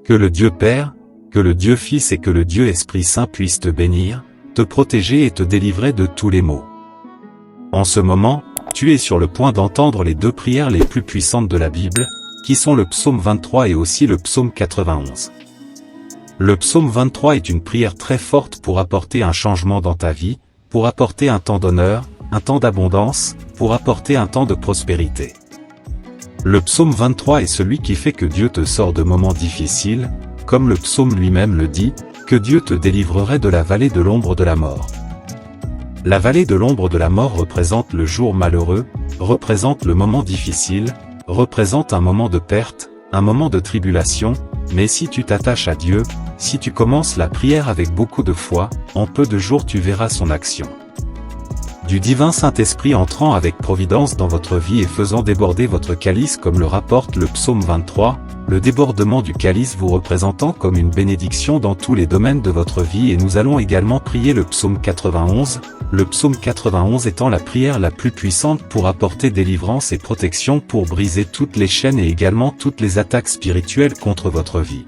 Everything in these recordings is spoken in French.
Que le Dieu Père, que le Dieu Fils et que le Dieu Esprit Saint puissent te bénir, te protéger et te délivrer de tous les maux. En ce moment, tu es sur le point d'entendre les deux prières les plus puissantes de la Bible, qui sont le psaume 23 et aussi le psaume 91. Le psaume 23 est une prière très forte pour apporter un changement dans ta vie, pour apporter un temps d'honneur, un temps d'abondance, pour apporter un temps de prospérité. Le psaume 23 est celui qui fait que Dieu te sort de moments difficiles, comme le psaume lui-même le dit, que Dieu te délivrerait de la vallée de l'ombre de la mort. La vallée de l'ombre de la mort représente le jour malheureux, représente le moment difficile, représente un moment de perte, un moment de tribulation, mais si tu t'attaches à Dieu, si tu commences la prière avec beaucoup de foi, en peu de jours tu verras son action. Du divin Saint-Esprit entrant avec providence dans votre vie et faisant déborder votre calice comme le rapporte le psaume 23, le débordement du calice vous représentant comme une bénédiction dans tous les domaines de votre vie et nous allons également prier le psaume 91, le psaume 91 étant la prière la plus puissante pour apporter délivrance et protection pour briser toutes les chaînes et également toutes les attaques spirituelles contre votre vie.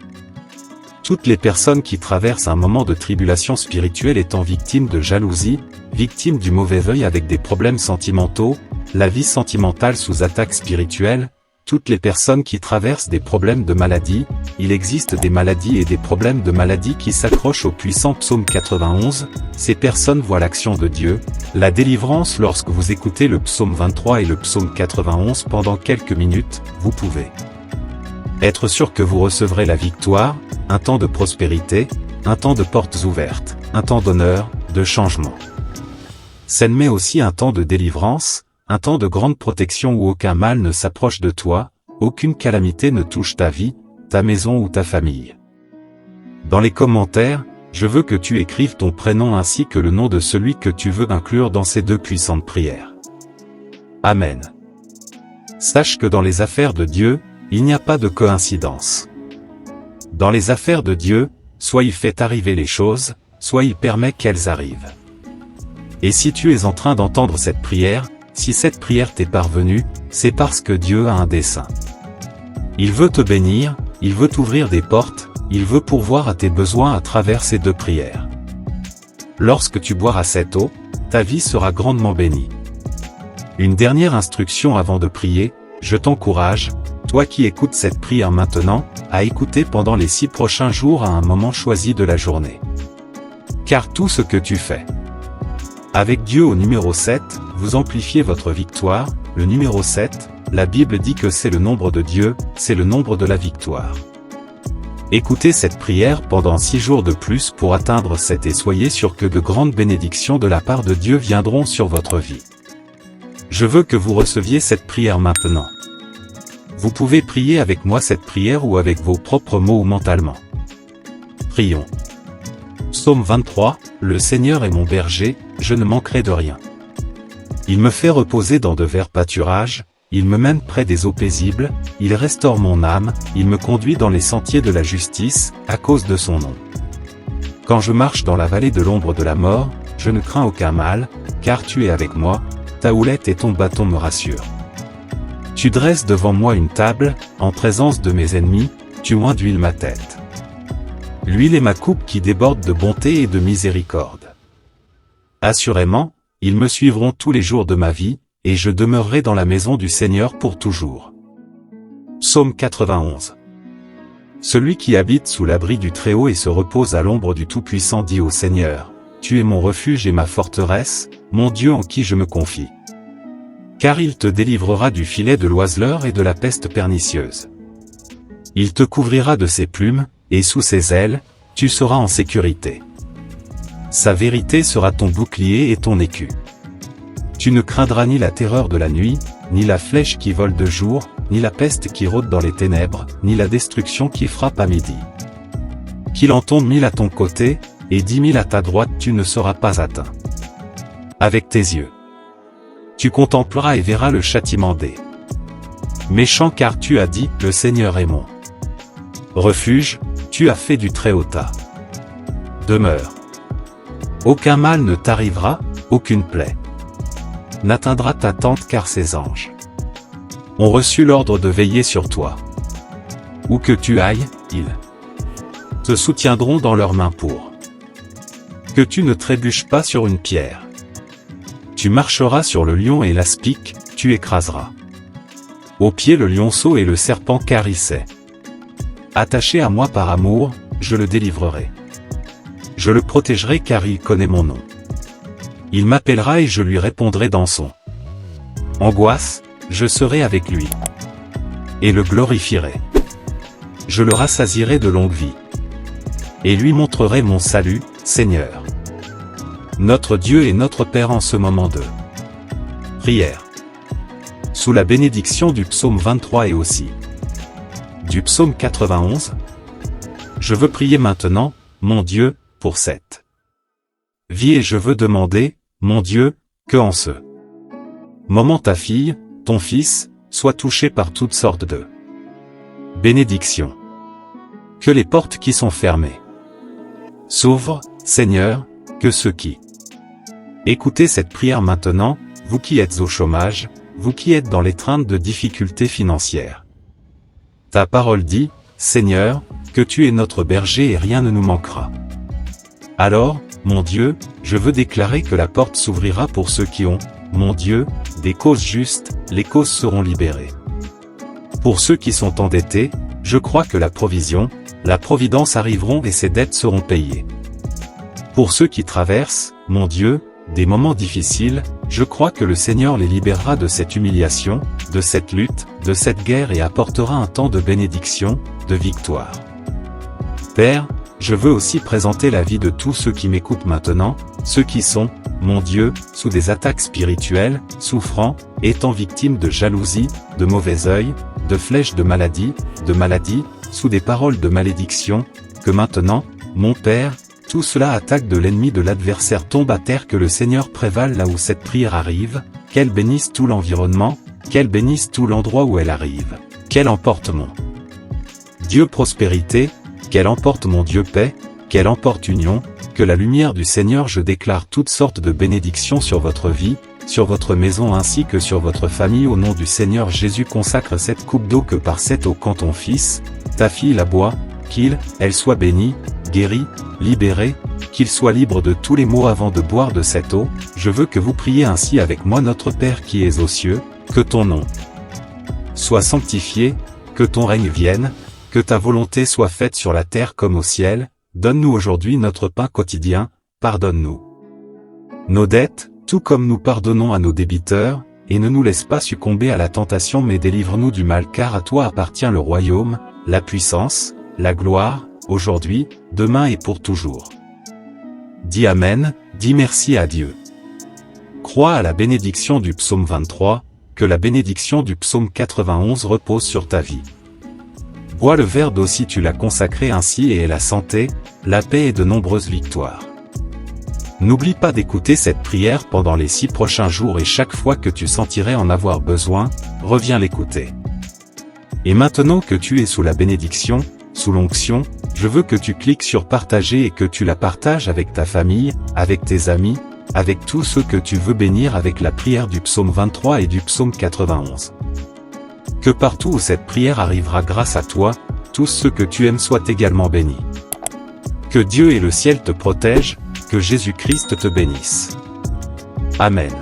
Toutes les personnes qui traversent un moment de tribulation spirituelle étant victimes de jalousie, victimes du mauvais œil avec des problèmes sentimentaux, la vie sentimentale sous attaque spirituelle, toutes les personnes qui traversent des problèmes de maladie, il existe des maladies et des problèmes de maladie qui s'accrochent au puissant psaume 91, ces personnes voient l'action de Dieu, la délivrance lorsque vous écoutez le psaume 23 et le psaume 91 pendant quelques minutes, vous pouvez être sûr que vous recevrez la victoire, un temps de prospérité, un temps de portes ouvertes, un temps d'honneur, de changement. Mais aussi un temps de délivrance, un temps de grande protection où aucun mal ne s'approche de toi, aucune calamité ne touche ta vie, ta maison ou ta famille. Dans les commentaires, je veux que tu écrives ton prénom ainsi que le nom de celui que tu veux inclure dans ces deux puissantes prières. Amen. Sache que dans les affaires de Dieu, il n'y a pas de coïncidence. Dans les affaires de Dieu, soit il fait arriver les choses, soit il permet qu'elles arrivent. Et si tu es en train d'entendre cette prière, si cette prière t'est parvenue, c'est parce que Dieu a un dessein. Il veut te bénir, il veut t'ouvrir des portes, il veut pourvoir à tes besoins à travers ces deux prières. Lorsque tu boiras cette eau, ta vie sera grandement bénie. Une dernière instruction avant de prier, je t'encourage, toi qui écoutes cette prière maintenant, à écouter pendant les 6 prochains jours à un moment choisi de la journée. Car tout ce que tu fais avec Dieu au numéro 7, vous amplifiez votre victoire, le numéro 7, la Bible dit que c'est le nombre de Dieu, c'est le nombre de la victoire. Écoutez cette prière pendant 6 jours de plus pour atteindre cette et soyez sûr que de grandes bénédictions de la part de Dieu viendront sur votre vie. Je veux que vous receviez cette prière maintenant. Vous pouvez prier avec moi cette prière ou avec vos propres mots ou mentalement. Prions. Psaume 23, le Seigneur est mon berger, je ne manquerai de rien. Il me fait reposer dans de verts pâturages, il me mène près des eaux paisibles, il restaure mon âme, il me conduit dans les sentiers de la justice, à cause de son nom. Quand je marche dans la vallée de l'ombre de la mort, je ne crains aucun mal, car tu es avec moi, ta houlette et ton bâton me rassurent. Tu dresses devant moi une table, en présence de mes ennemis, tu oins d'huile ma tête. L'huile est ma coupe qui déborde de bonté et de miséricorde. Assurément, ils me suivront tous les jours de ma vie, et je demeurerai dans la maison du Seigneur pour toujours. Psaume 91. Celui qui habite sous l'abri du Très-Haut et se repose à l'ombre du Tout-Puissant dit au Seigneur, tu es mon refuge et ma forteresse, mon Dieu en qui je me confie. Car il te délivrera du filet de l'oiseleur et de la peste pernicieuse. Il te couvrira de ses plumes, et sous ses ailes, tu seras en sécurité. Sa vérité sera ton bouclier et ton écu. Tu ne craindras ni la terreur de la nuit, ni la flèche qui vole de jour, ni la peste qui rôde dans les ténèbres, ni la destruction qui frappe à midi. Qu'il en tombe 1000 à ton côté, et 10 000 à ta droite, tu ne seras pas atteint. Avec tes yeux, tu contempleras et verras le châtiment des méchants, car tu as dit, le Seigneur est mon refuge, tu as fait du Très-Haut ta demeure. Aucun mal ne t'arrivera, aucune plaie n'atteindra ta tente, car ses anges ont reçu l'ordre de veiller sur toi. Où que tu ailles, ils te soutiendront dans leurs mains pour que tu ne trébuches pas sur une pierre. Tu marcheras sur le lion et l'aspic, tu écraseras au pied le lionceau et le serpent car il sait. Attaché à moi par amour, je le délivrerai. Je le protégerai car il connaît mon nom. Il m'appellera et je lui répondrai dans son angoisse, je serai avec lui. Et le glorifierai. Je le rassasierai de longue vie. Et lui montrerai mon salut, Seigneur. Notre Dieu et notre Père en ce moment de prière. Sous la bénédiction du psaume 23 et aussi du psaume 91, je veux prier maintenant, mon Dieu, pour cette vie et je veux demander, mon Dieu, que en ce moment ta fille, ton fils, soit touché par toutes sortes de bénédictions. Que les portes qui sont fermées s'ouvrent, Seigneur, que ceux qui écoutez cette prière maintenant, vous qui êtes au chômage, vous qui êtes dans l'étreinte de difficultés financières. Ta parole dit, Seigneur, que tu es notre berger et rien ne nous manquera. Alors, mon Dieu, je veux déclarer que la porte s'ouvrira pour ceux qui ont, mon Dieu, des causes justes, les causes seront libérées. Pour ceux qui sont endettés, je crois que la provision, la providence arriveront et ces dettes seront payées. Pour ceux qui traversent, mon Dieu, des moments difficiles, je crois que le Seigneur les libérera de cette humiliation, de cette lutte, de cette guerre et apportera un temps de bénédiction, de victoire. Père, je veux aussi présenter la vie de tous ceux qui m'écoutent maintenant, ceux qui sont, mon Dieu, sous des attaques spirituelles, souffrant, étant victimes de jalousie, de mauvais œil, de flèches de maladie, sous des paroles de malédiction, que maintenant, mon Père, tout cela attaque de l'ennemi de l'adversaire tombe à terre que le Seigneur prévale là où cette prière arrive, qu'elle bénisse tout l'environnement, qu'elle bénisse tout l'endroit où elle arrive, qu'elle emporte mon Dieu prospérité, qu'elle emporte mon Dieu paix, qu'elle emporte union, que la lumière du Seigneur je déclare toutes sortes de bénédictions sur votre vie, sur votre maison ainsi que sur votre famille au nom du Seigneur Jésus consacre cette coupe d'eau que par cette eau quand ton fils, ta fille la boit, elle soit bénie, guérie, libérée, qu'il soit libre de tous les maux avant de boire de cette eau, je veux que vous priez ainsi avec moi notre Père qui es aux cieux, que ton nom soit sanctifié, que ton règne vienne, que ta volonté soit faite sur la terre comme au ciel, donne-nous aujourd'hui notre pain quotidien, pardonne-nous nos dettes, tout comme nous pardonnons à nos débiteurs, et ne nous laisse pas succomber à la tentation mais délivre-nous du mal car à toi appartient le royaume, la puissance, la gloire, aujourd'hui, demain et pour toujours. Dis Amen, dis merci à Dieu. Crois à la bénédiction du psaume 23, que la bénédiction du psaume 91 repose sur ta vie. Bois le verre d'eau si tu l'as consacré ainsi et aie la santé, la paix et de nombreuses victoires. N'oublie pas d'écouter cette prière pendant les 6 prochains jours et chaque fois que tu sentirais en avoir besoin, reviens l'écouter. Et maintenant que tu es sous la bénédiction, sous l'onction, je veux que tu cliques sur partager et que tu la partages avec ta famille, avec tes amis, avec tous ceux que tu veux bénir avec la prière du psaume 23 et du psaume 91. Que partout où cette prière arrivera grâce à toi, tous ceux que tu aimes soient également bénis. Que Dieu et le ciel te protègent, que Jésus-Christ te bénisse. Amen.